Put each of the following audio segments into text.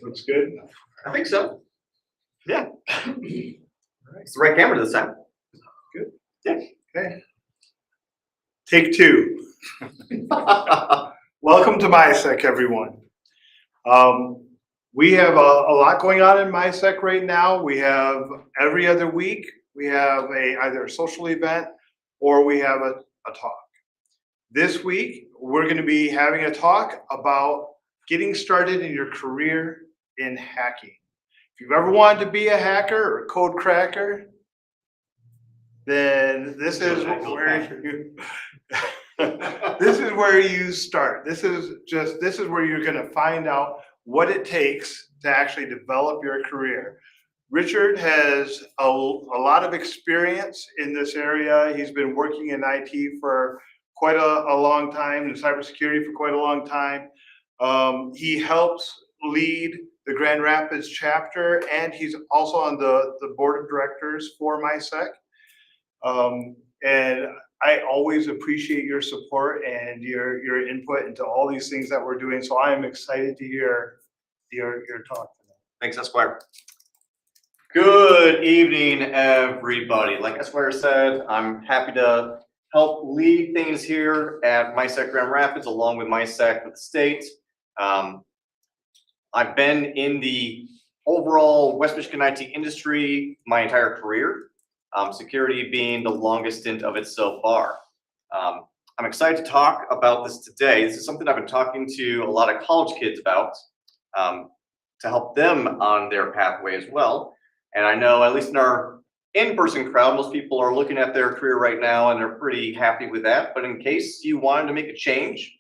Looks good. I think so. Yeah. It's the right camera this time. Good. Yeah. Okay. Take two. Welcome to MySec, everyone. We have a lot going on in MySec right now. We have every other week, we have either a social event or we have a talk. This week, we're going to be having a talk about getting started in your career in hacking. If you've ever wanted to be a hacker or a code cracker, then this is where you start. This is where you're going to find out what it takes to actually develop your career. Richard has a lot of experience in this area. He's been working in IT for quite a long time, in cybersecurity for quite a long time. He helps lead the Grand Rapids chapter, and he's also on the board of directors for MySec. And I always appreciate your support and your input into all these things that we're doing. So I am excited to hear your talk today. Thanks, Esquire. Good evening, everybody. Like Esquire said, I'm happy to help lead things here at MySec Grand Rapids, along with MySec with the state. I've been in the overall West Michigan IT industry my entire career, security being the longest stint of it so far. I'm excited to talk about this today. This is something I've been talking to a lot of college kids about to help them on their pathway as well. And I know, at least in our in-person crowd, most people are looking at their career right now and they're pretty happy with that. But in case you wanted to make a change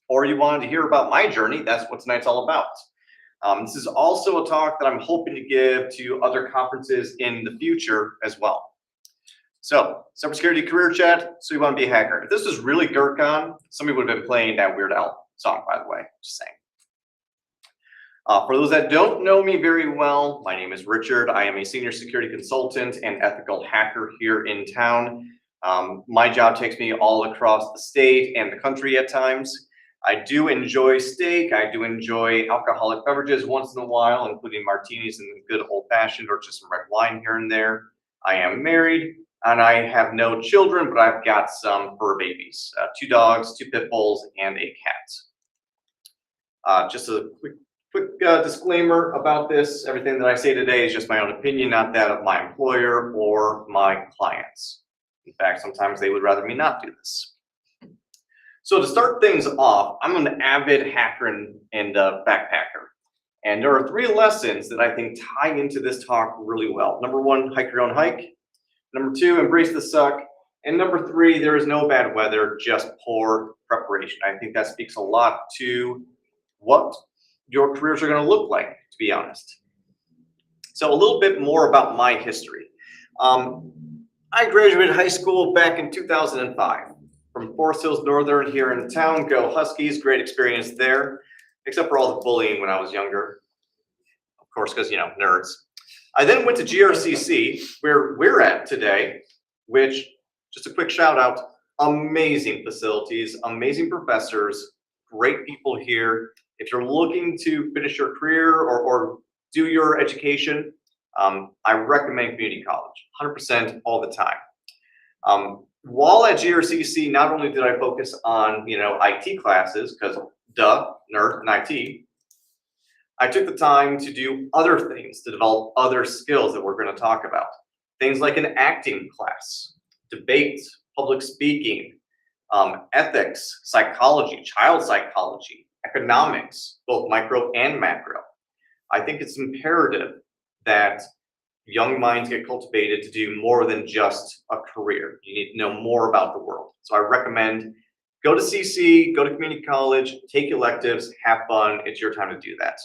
or you wanted to hear about my journey, that's what tonight's all about. This is also a talk that I'm hoping to give to other conferences in the future as well. So, Cybersecurity Career Chat, so you want to be a hacker. If this was really Gurkhan, somebody would have been playing that Weird Al song, by the way, just saying. For those that don't know me very well, my name is Richard. I am a senior security consultant and ethical hacker here in town. My job takes me all across the state and the country at times. I do enjoy steak. I do enjoy alcoholic beverages once in a while, including martinis and good old fashioned or just some red wine here and there. I am married and I have no children, but I've got some fur babies, 2 dogs, 2 pit bulls, and a cat. Just a quick disclaimer about this. Everything that I say today is just my own opinion, not that of my employer or my clients. In fact, sometimes they would rather me not do this. So to start things off, I'm an avid hacker and backpacker. And there are 3 lessons that I think tie into this talk really well. Number 1, hike your own hike. Number 2, embrace the suck. And number 3, there is no bad weather, just poor preparation. I think that speaks a lot to what your careers are going to look like, to be honest. So a little bit more about my history. I graduated high school back in 2005 from Forest Hills Northern here in town. Go Huskies, great experience there, except for all the bullying when I was younger. Of course, because, you know, nerds. I then went to GRCC, where we're at today, which, just a quick shout out, amazing facilities, amazing professors, great people here. If you're looking to finish your career or do your education, I recommend community college, 100% all the time. While at GRCC, not only did I focus on, IT classes, because duh, nerd and IT, I took the time to do other things, to develop other skills that we're going to talk about. Things like an acting class, debate, public speaking, ethics, psychology, child psychology, economics, both micro and macro. I think it's imperative that young minds get cultivated to do more than just a career. You need to know more about the world. So I recommend go to CC, go to community college, take electives, have fun. It's your time to do that.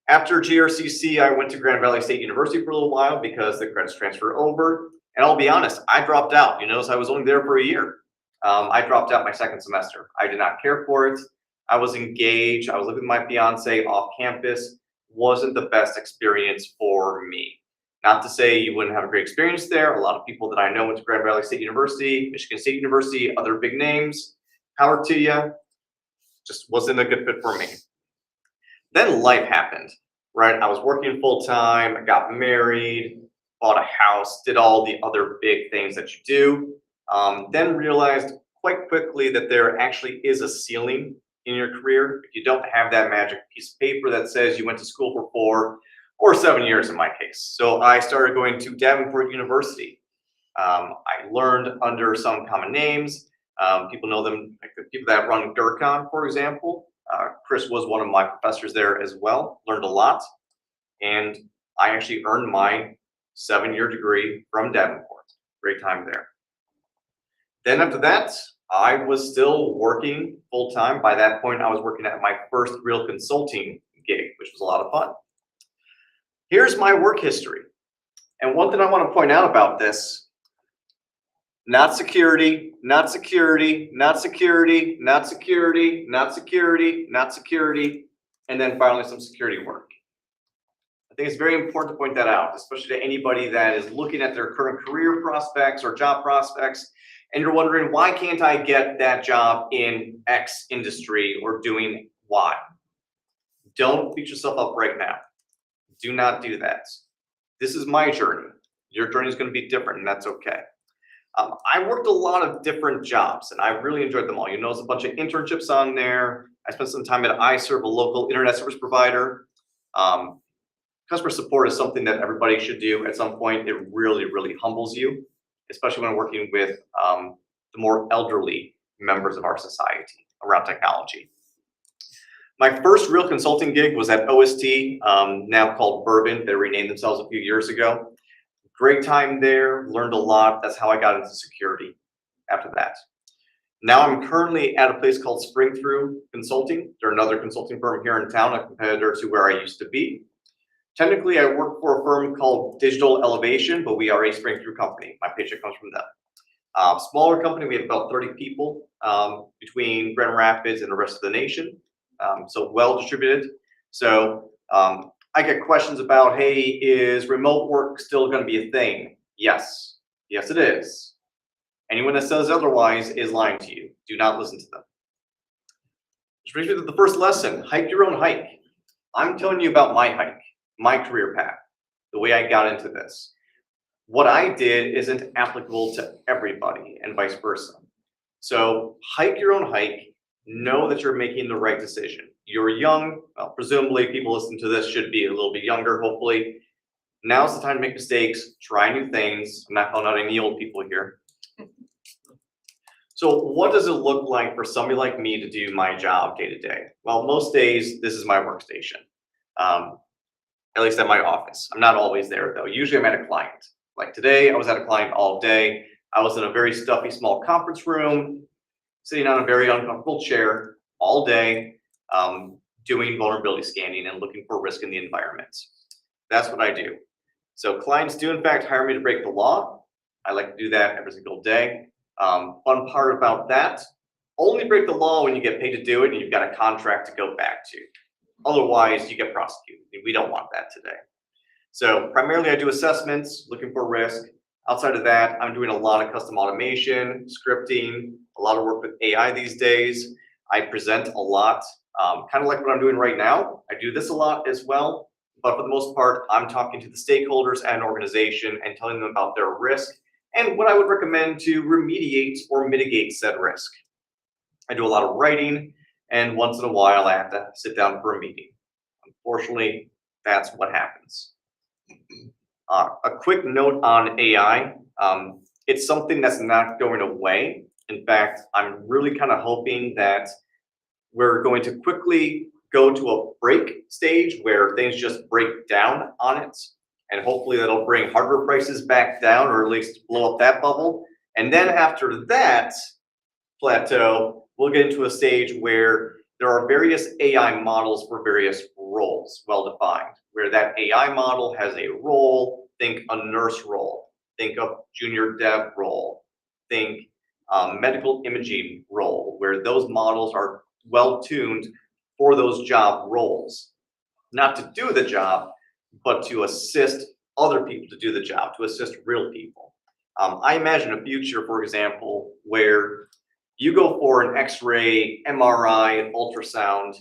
After GRCC, I went to Grand Valley State University for a little while because the credits transfer over. And I'll be honest, I dropped out. You notice I was only there for a year. I dropped out my 2nd semester. I did not care for it. I was engaged. I was living with my fiance off campus. Wasn't the best experience for me. Not to say you wouldn't have a great experience there. A lot of people that I know went to Grand Valley State University, Michigan State University, other big names. Power to you. Just wasn't a good fit for me. Then life happened, right? I was working full time, I got married, bought a house, did all the other big things that you do. Then realized quite quickly that there actually is a ceiling in your career if you don't have that magic piece of paper that says you went to school for 4 or 7 years in my case. So I started going to Davenport University. I learned under some common names. People know them, like the people that run Gurkon, for example. Chris was one of my professors there as well, learned a lot. And I actually earned my 7-year degree from Davenport. Great time there. Then after that, I was still working full time. By that point, I was working at my first real consulting gig, which was a lot of fun. Here's my work history. And one thing I want to point out about this, not security, not security, not security, not security, not security, not security, and then finally some security work. I think it's very important to point that out, especially to anybody that is looking at their current career prospects or job prospects, and you're wondering, why can't I get that job in X industry or doing Y? Don't beat yourself up right now. Do not do that. This is my journey. Your journey is going to be different, and that's okay. I worked a lot of different jobs, and I really enjoyed them all. You notice a bunch of internships on there. I spent some time at iServe, a local internet service provider. Customer support is something that everybody should do at some point. It really, really humbles you, especially when working with the more elderly members of our society around technology. My first real consulting gig was at OST, now called Bourbon. They renamed themselves a few years ago. Great time there, learned a lot. That's how I got into security after that. Now I'm currently at a place called Springthrough Consulting. They're another consulting firm here in town, a competitor to where I used to be. Technically, I work for a firm called Digital Elevation, but we are a Springthrough company. My paycheck comes from them. Smaller company, we have about 30 people between Grand Rapids and the rest of the nation. So well distributed. So I get questions about, hey, is remote work still going to be a thing? Yes. Yes, it is. Anyone that says otherwise is lying to you. Do not listen to them. Which brings me to the first lesson, hike your own hike. I'm telling you about my hike, my career path, the way I got into this. What I did isn't applicable to everybody and vice versa. So hike your own hike, know that you're making the right decision. You're young, well, presumably people listening to this should be a little bit younger, hopefully. Now's the time to make mistakes, try new things. I'm not calling out any old people here. So what does it look like for somebody like me to do my job day to day? Well, most days, this is my workstation, at least at my office. I'm not always there though. Usually I'm at a client. Like today, I was at a client all day. I was in a very stuffy, small conference room, sitting on a very uncomfortable chair all day, doing vulnerability scanning and looking for risk in the environment. That's what I do. So clients do in fact hire me to break the law. I like to do that every single day. Fun part about that, only break the law when you get paid to do it and you've got a contract to go back to. Otherwise, you get prosecuted. We don't want that today. So primarily I do assessments, looking for risk. Outside of that, I'm doing a lot of custom automation, scripting, a lot of work with AI these days. I present a lot, kind of like what I'm doing right now. I do this a lot as well, but for the most part, I'm talking to the stakeholders and organization and telling them about their risk and what I would recommend to remediate or mitigate said risk. I do a lot of writing, and once in a while I have to sit down for a meeting. Unfortunately, that's what happens. A quick note on AI. It's something that's not going away. In fact, I'm really kind of hoping that we're going to quickly go to a break stage where things just break down on it. And hopefully that'll bring hardware prices back down, or at least blow up that bubble. And then after that plateau, we'll get into a stage where there are various AI models for various roles, well defined, where that AI model has a role. Think a nurse role, think a junior dev role, think medical imaging role, where those models are well tuned for those job roles. Not to do the job, but to assist other people to do the job, to assist real people. I imagine a future, for example, where you go for an X-ray, MRI, ultrasound,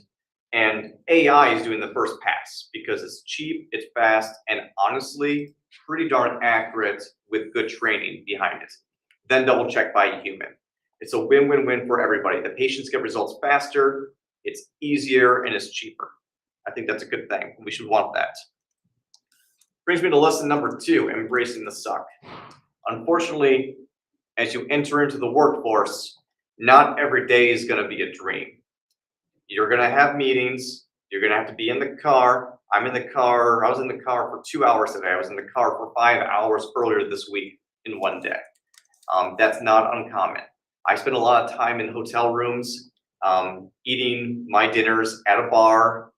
And AI is doing the first pass because it's cheap, it's fast, and honestly, pretty darn accurate with good training behind it. Then double check by a human. It's a win-win-win for everybody. The patients get results faster, it's easier, and it's cheaper. I think that's a good thing. We should want that. Brings me to lesson number 2, embracing the suck. Unfortunately, as you enter into the workforce, not every day is going to be a dream. You're going to have meetings. You're going to have to be in the car. I was in the car for 2 hours today. I was in the car for 5 hours earlier this week in one day. That's not uncommon. I spend a lot of time in hotel rooms, eating my dinners at a bar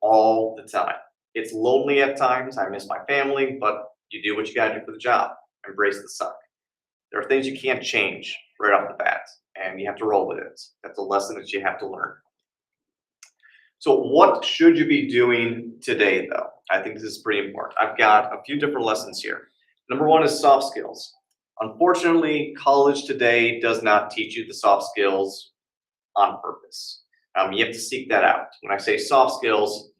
all the time. It's lonely at times. I miss my family, but you do what you got to do for the job. Embrace the suck. There are things you can't change right off the bat, and you have to roll with it. That's a lesson that you have to learn. So what should you be doing today, though? I think this is pretty important. I've got a few different lessons here. Number 1 is soft skills. Unfortunately, college today does not teach you the soft skills on purpose. You have to seek that out. When I say soft skills,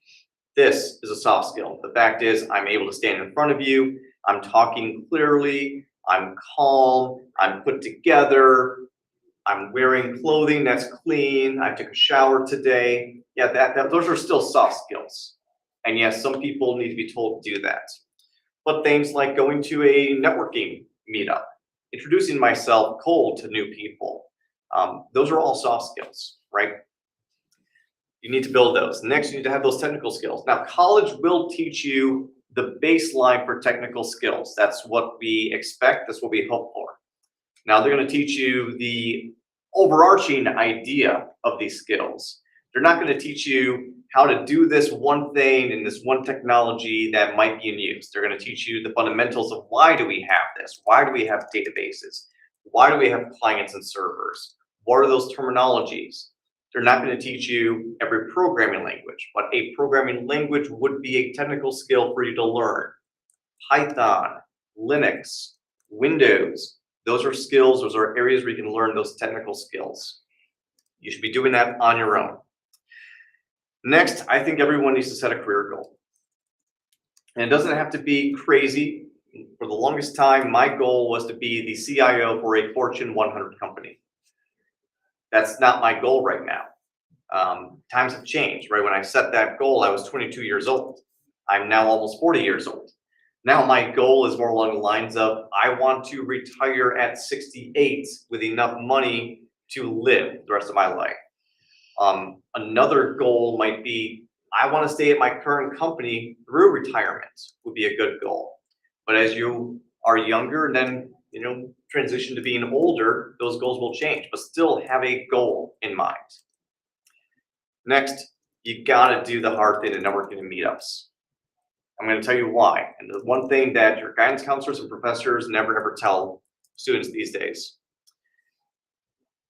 this is a soft skill. The fact is, I'm able to stand in front of you. I'm talking clearly. I'm calm. I'm put together. I'm wearing clothing that's clean. I took a shower today. Yeah, those are still soft skills. And yes, some people need to be told to do that. But things like going to a networking meetup, introducing myself cold to new people, those are all soft skills, right? You need to build those. Next, you need to have those technical skills. Now, college will teach you the baseline for technical skills. That's what we expect. That's what we hope for. Now, they're going to teach you the overarching idea of these skills. They're not going to teach you how to do this one thing in this one technology that might be in use. They're going to teach you the fundamentals of why do we have this? Why do we have databases? Why do we have clients and servers? What are those terminologies? They're not going to teach you every programming language, but a programming language would be a technical skill for you to learn. Python, Linux, Windows, those are skills, those are areas where you can learn those technical skills. You should be doing that on your own. Next, I think everyone needs to set a career goal. And it doesn't have to be crazy. For the longest time, my goal was to be the CIO for a Fortune 100 company. That's not my goal right now. Times have changed, right? When I set that goal, I was 22 years old. I'm now almost 40 years old. Now my goal is more along the lines of, I want to retire at 68 with enough money to live the rest of my life. Another goal might be, I want to stay at my current company through retirement would be a good goal. But as you are younger and then, transition to being older, those goals will change, but still have a goal in mind. Next, you gotta do the hard thing in networking and meetups. I'm going to tell you why. And the one thing that your guidance counselors and professors never ever tell students these days.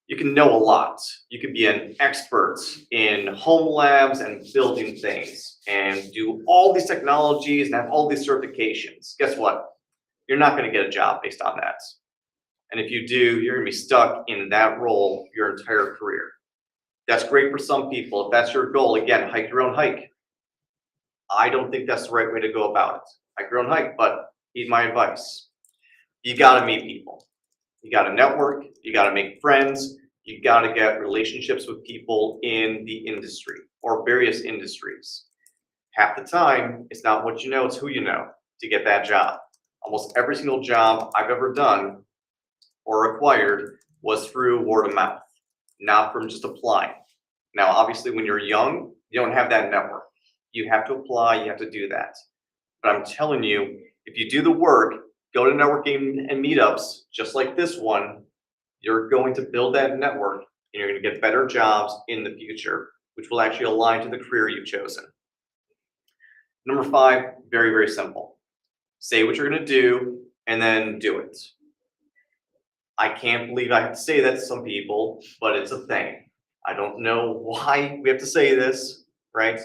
You can know a lot. You could be an expert in home labs and building things and do all these technologies and have all these certifications. Guess what? You're not going to get a job based on that. And if you do, you're going to be stuck in that role your entire career. That's great for some people. If that's your goal, again, hike your own hike. I don't think that's the right way to go about it. Hike your own hike, but heed my advice. You got to meet people. You got to network. You got to make friends. You got to get relationships with people in the industry or various industries. Half the time, it's not what you know, it's who you know to get that job. Almost every single job I've ever done or acquired was through word of mouth, not from just applying. Now, obviously, when you're young, you don't have that network. You have to apply, you have to do that. But I'm telling you, if you do the work, go to networking and meetups, just like this one, you're going to build that network and you're going to get better jobs in the future, which will actually align to the career you've chosen. Number 5, very, very simple. Say what you're going to do and then do it. I can't believe I have to say that to some people, but it's a thing. I don't know why we have to say this, right?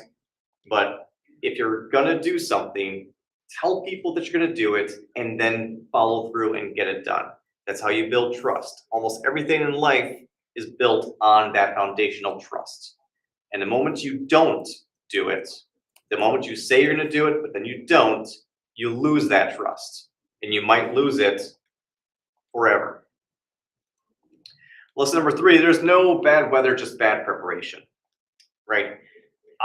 But if you're going to do something, tell people that you're going to do it and then follow through and get it done. That's how you build trust. Almost everything in life is built on that foundational trust. And the moment you don't do it, the moment you say you're going to do it, but then you don't, you lose that trust. And you might lose it forever. Lesson number 3, there's no bad weather, just bad preparation, right?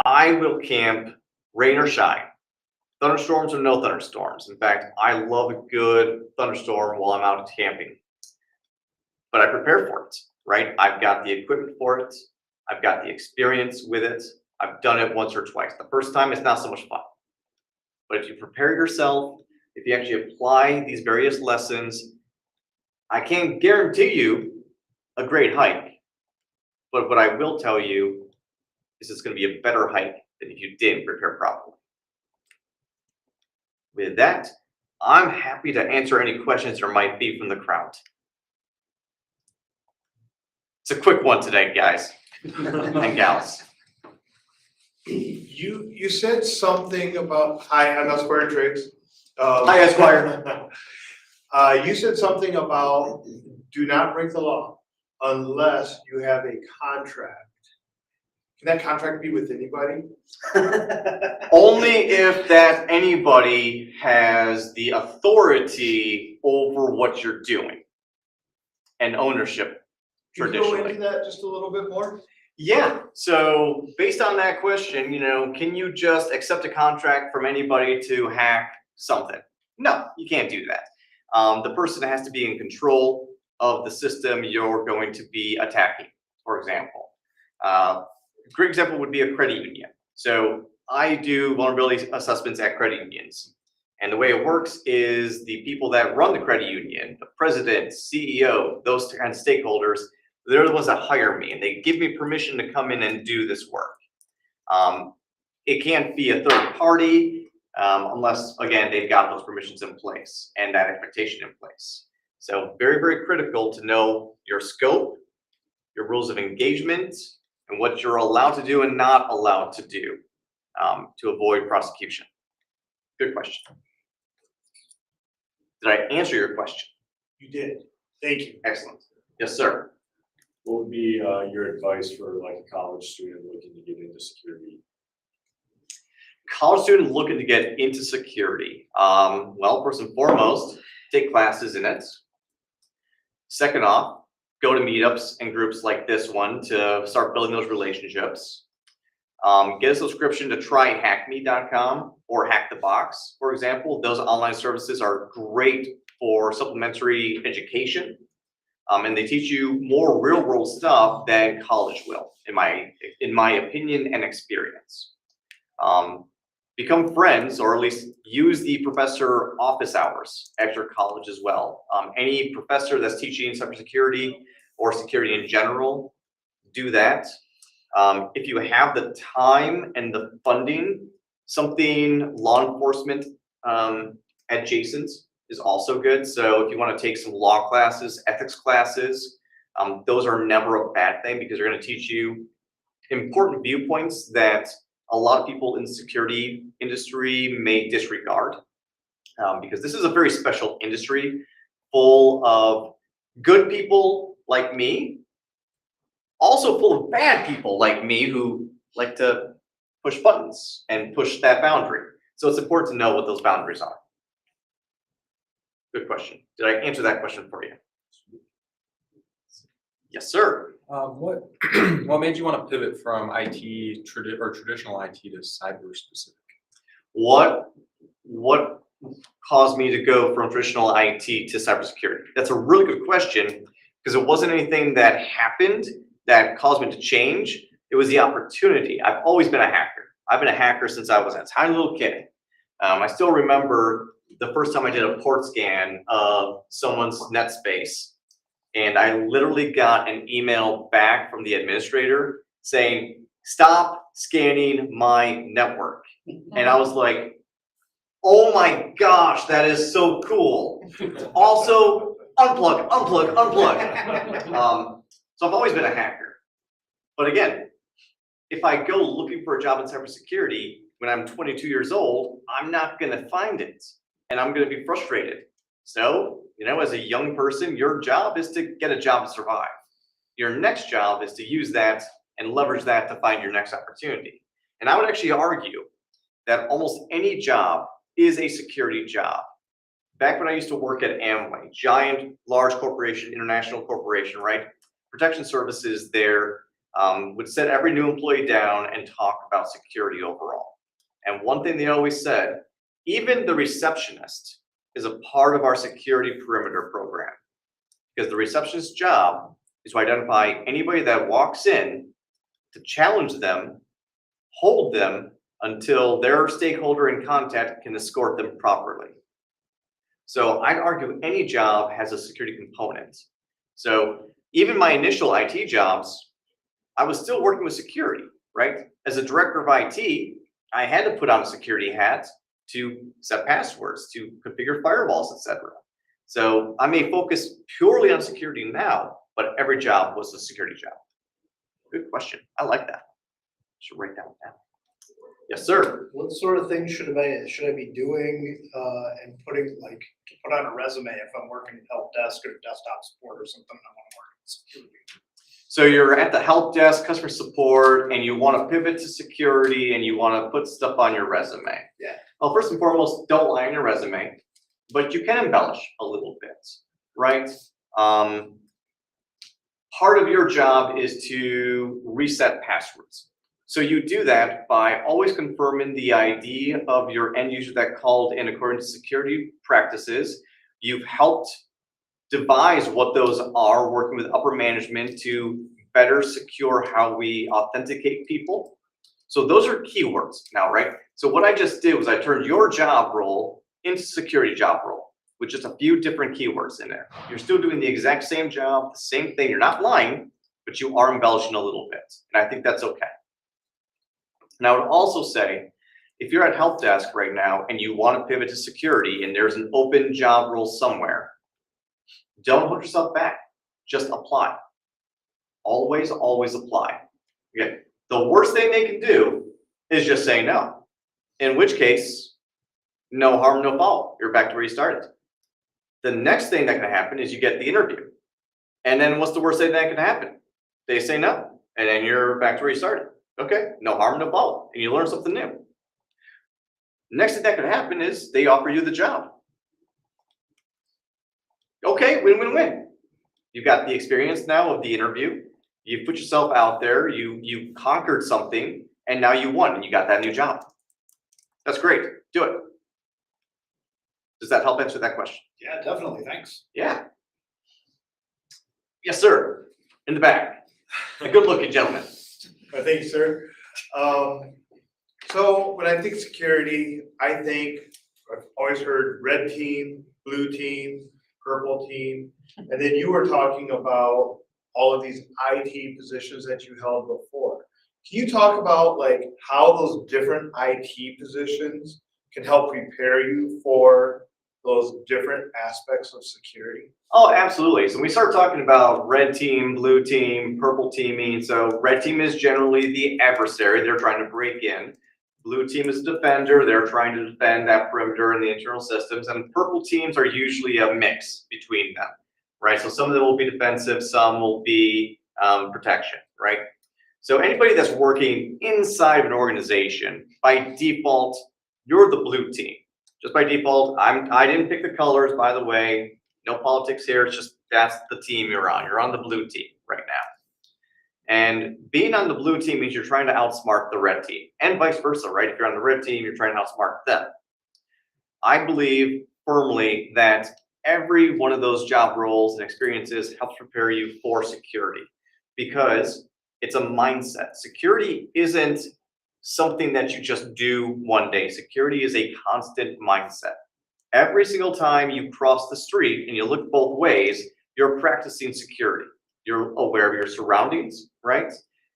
I will camp rain or shine, thunderstorms or no thunderstorms. In fact, I love a good thunderstorm while I'm out camping. But I prepare for it, right? I've got the equipment for it. I've got the experience with it. I've done it once or twice. The first time, it's not so much fun. But if you prepare yourself, if you actually apply these various lessons, I can't guarantee you a great hike. But what I will tell you is it's going to be a better hike than if you didn't prepare properly. With that, I'm happy to answer any questions there might be from the crowd. It's a quick one today, guys and gals. You said something about, hi, I'm not Square Tricks. Hi, Esquire. You said something about do not break the law unless you have a contract. Can that contract be with anybody? Only if that anybody has the authority over what you're doing and ownership Can you go traditionally. into that just a little bit more? Yeah, so based on that question, can you just accept a contract from anybody to hack something? No, you can't do that. The person has to be in control of the system you're going to be attacking, for example. A great example would be a credit union. So I do vulnerability assessments at credit unions. And the way it works is the people that run the credit union, the president, CEO, those kinds of stakeholders, they're the ones that hire me and they give me permission to come in and do this work. It can't be a third party unless, again, they've got those permissions in place and that expectation in place. So very, very critical to know your scope, your rules of engagement, and what you're allowed to do and not allowed to do to avoid prosecution. Good question. Did I answer your question? You did. Thank you. Excellent. Yes, sir. What would be your advice for like a college student looking to get into security? College student looking to get into security. Well, first and foremost, take classes in it. Second off, go to meetups and groups like this one to start building those relationships. Get a subscription to tryhackme.com or Hack the Box, for example. Those online services are great for supplementary education. And they teach you more real world stuff than college will, in my opinion and experience. Become friends, or at least use the professor office hours after college as well. Any professor that's teaching cybersecurity or security in general, do that. If you have the time and the funding, something law enforcement adjacent is also good. So if you want to take some law classes, ethics classes, those are never a bad thing because they're going to teach you important viewpoints that a lot of people in the security industry may disregard. Because this is a very special industry full of good people like me, also full of bad people like me who like to push buttons and push that boundary. So it's important to know what those boundaries are. Good question. Did I answer that question for you? Yes, sir. What made you want to pivot from IT or traditional IT to cyber specific? What caused me to go from traditional IT to cybersecurity? That's a really good question because it wasn't anything that happened that caused me to change. It was the opportunity. I've always been a hacker. I've been a hacker since I was a tiny little kid. I still remember the first time I did a port scan of someone's net space, and I literally got an email back from the administrator saying, "Stop scanning my network." And I was like, oh my gosh, that is so cool. Also, unplug. So I've always been a hacker. But again, if I go looking for a job in cybersecurity when I'm 22 years old, I'm not going to find it. And I'm going to be frustrated. So, as a young person, your job is to get a job to survive. Your next job is to use that and leverage that to find your next opportunity. And I would actually argue that almost any job is a security job. Back when I used to work at Amway, giant, large corporation, international corporation, right? Protection services there would set every new employee down and talk about security overall. And one thing they always said, even the receptionist is a part of our security perimeter program, because the receptionist's job is to identify anybody that walks in, to challenge them, hold them until their stakeholder in contact can escort them properly. So I'd argue any job has a security component. So even my initial IT jobs, I was still working with security, right? As a director of IT, I had to put on a security hat to set passwords, to configure firewalls, etc. So I may focus purely on security now, but every job was a security job. Good question. I like that. Should write that down. Yes, sir. What sort of things should I be doing and putting, like, to put on a resume if I'm working help desk or desktop support or something, and I want to work in security? So you're at the help desk, customer support, and you want to pivot to security and you want to put stuff on your resume. Yeah. Well, first and foremost, don't lie on your resume, but you can embellish a little bit, right? Part of your job is to reset passwords. So you do that by always confirming the ID of your end user that called in according to security practices. You've helped devise what those are, working with upper management to better secure how we authenticate people. So those are keywords now, right? So what I just did was I turned your job role into security job role with just a few different keywords in there. You're still doing the exact same job, the same thing. You're not lying, but you are embellishing a little bit. And I think that's okay. And I would also say, if you're at help desk right now and you want to pivot to security and there's an open job role somewhere, don't hold yourself back. Just apply. Always, always apply. Okay. The worst thing they can do is just say no. In which case, no harm, no foul. You're back to where you started. The next thing that can happen is you get the interview. And then what's the worst thing that can happen? They say no. And then you're back to where you started. Okay, no harm, no foul. And you learn something new. Next thing that could happen is they offer you the job. Okay, win, win, win. You've got the experience now of the interview. You put yourself out there, you conquered something, and now you won and you got that new job. That's great. Do it. Does that help answer that question? Yeah, definitely. Thanks. Yeah. Yes, sir. In the back. A good looking gentleman. Thank you, sir. So when I think security, I've always heard red team, blue team, purple team, and then you were talking about all of these IT positions that you held before. Can you talk about like how those different IT positions can help prepare you for those different aspects of security? Oh, absolutely. So we start talking about red team, blue team, purple teaming. So red team is generally the adversary. They're trying to break in. Blue team is a defender. They're trying to defend that perimeter and the internal systems. And purple teams are usually a mix between them, right? So some of them will be defensive, some will be protection, right? So anybody that's working inside of an organization, by default, you're the blue team. Just by default, I didn't pick the colors, by the way. No politics here. It's just that's the team you're on. You're on the blue team right now. And being on the blue team means you're trying to outsmart the red team, and vice versa, right? If you're on the red team, you're trying to outsmart them. I believe firmly that every one of those job roles and experiences helps prepare you for security, because it's a mindset. Security isn't something that you just do one day. Security is a constant mindset. Every single time you cross the street and you look both ways, you're practicing security. You're aware of your surroundings, right?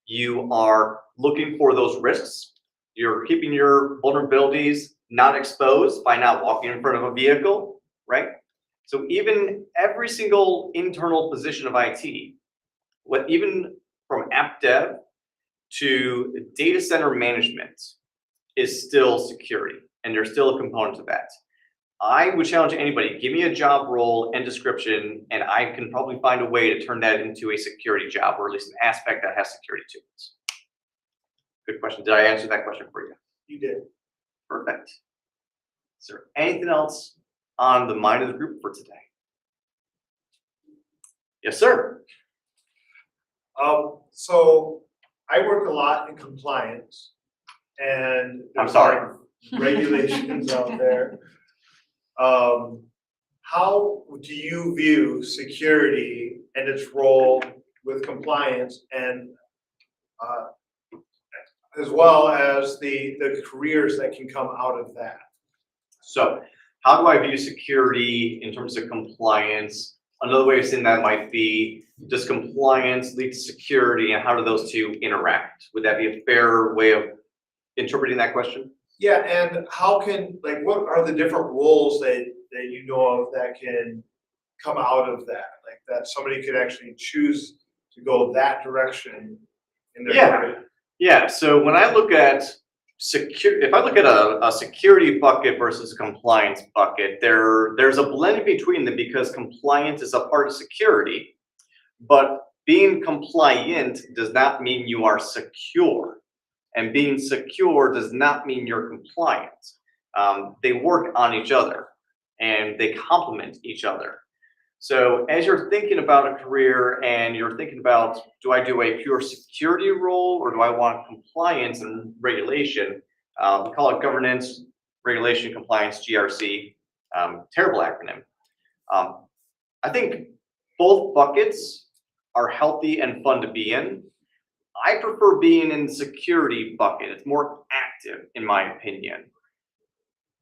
You are looking for those risks. You're keeping your vulnerabilities not exposed by not walking in front of a vehicle, right? So even every single internal position of IT, even from app dev to data center management, is still security, and there's still a component to that. I would challenge anybody, give me a job role and description, and I can probably find a way to turn that into a security job, or at least an aspect that has security to it. Good question. Did I answer that question for you? You did. Perfect. Is there anything else on the mind of the group for today? Yes, sir. So I work a lot in compliance, and I'm there's a sorry. lot of regulations out there. How do you view security and its role with compliance, and as well as the careers that can come out of that? So how do I view security in terms of compliance? Another way of saying that might be, does compliance lead to security, and how do those two interact? Would that be a fair way of interpreting that question? Yeah, and how can, like, what are the different roles that you know of that can come out of that? Like, that somebody could actually choose to go that direction in their career? Yeah, so when I look at if I look at a security bucket versus a compliance bucket, there's a blend between them, because compliance is a part of security, but being compliant does not mean you are secure. And being secure does not mean you're compliant. They work on each other and they complement each other. So as you're thinking about a career and you're thinking about, do I do a pure security role, or do I want compliance and regulation? We call it governance, regulation, compliance, GRC. Terrible acronym. I think both buckets are healthy and fun to be in. I prefer being in the security bucket. It's more active, in my opinion.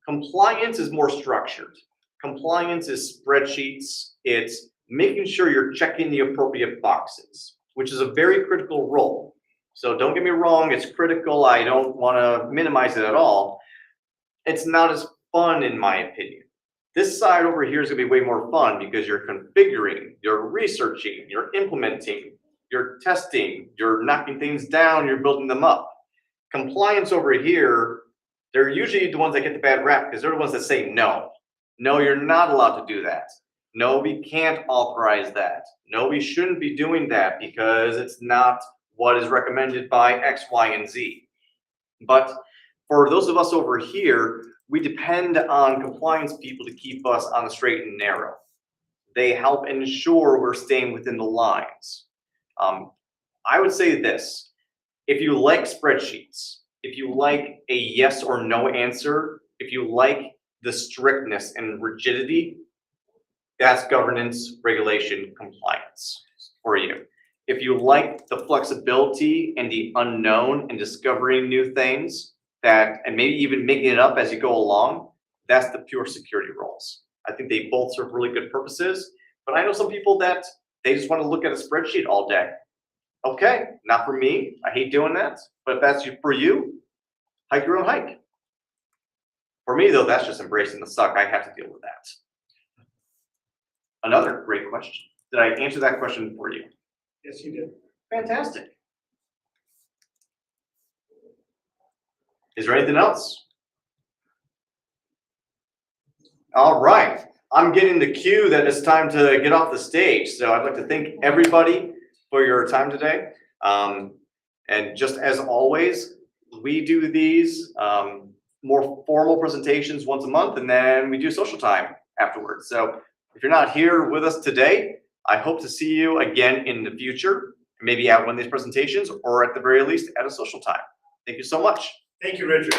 Compliance is more structured. Compliance is spreadsheets. It's making sure you're checking the appropriate boxes, which is a very critical role. So don't get me wrong, it's critical. I don't want to minimize it at all. It's not as fun, in my opinion. This side over here is going to be way more fun, because you're configuring, you're researching, you're implementing, you're testing, you're knocking things down, you're building them up. Compliance over here, they're usually the ones that get the bad rap, because they're the ones that say no. No, you're not allowed to do that. No, we can't authorize that. No, we shouldn't be doing that because it's not what is recommended by X, Y, and Z. But for those of us over here, we depend on compliance people to keep us on the straight and narrow. They help ensure we're staying within the lines. I would say this: if you like spreadsheets, if you like a yes or no answer, if you like the strictness and rigidity, that's governance, regulation, compliance for you. If you like the flexibility and the unknown and discovering new things, and maybe even making it up as you go along, that's the pure security roles. I think they both serve really good purposes, but I know some people that they just want to look at a spreadsheet all day. Okay, not for me. I hate doing that, but if that's for you, hike your own hike. For me though, that's just embracing the suck. I have to deal with that. Another great question. Did I answer that question for you? Yes, you did. Fantastic. Is there anything else? All right. I'm getting the cue that it's time to get off the stage. So I'd like to thank everybody for your time today. And just as always, we do these more formal presentations once a month, and then we do social time afterwards. So if you're not here with us today, I hope to see you again in the future, maybe at one of these presentations, or at the very least at a social time. Thank you so much. Thank you, Richard.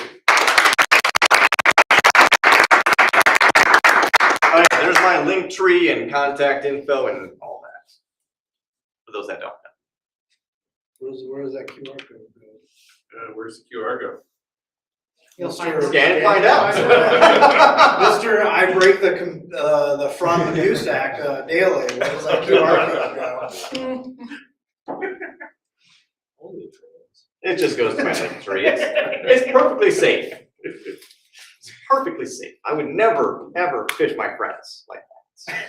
All right, there's my link tree and contact info and all that, for those that don't know. Where does that QR code go? Where's the QR go? You'll Scan and find out. Mr. I break the front of the news stack daily. Where does that QR code go? It just goes to my link tree. It's perfectly safe. It's perfectly safe. I would never, ever fish my friends like that.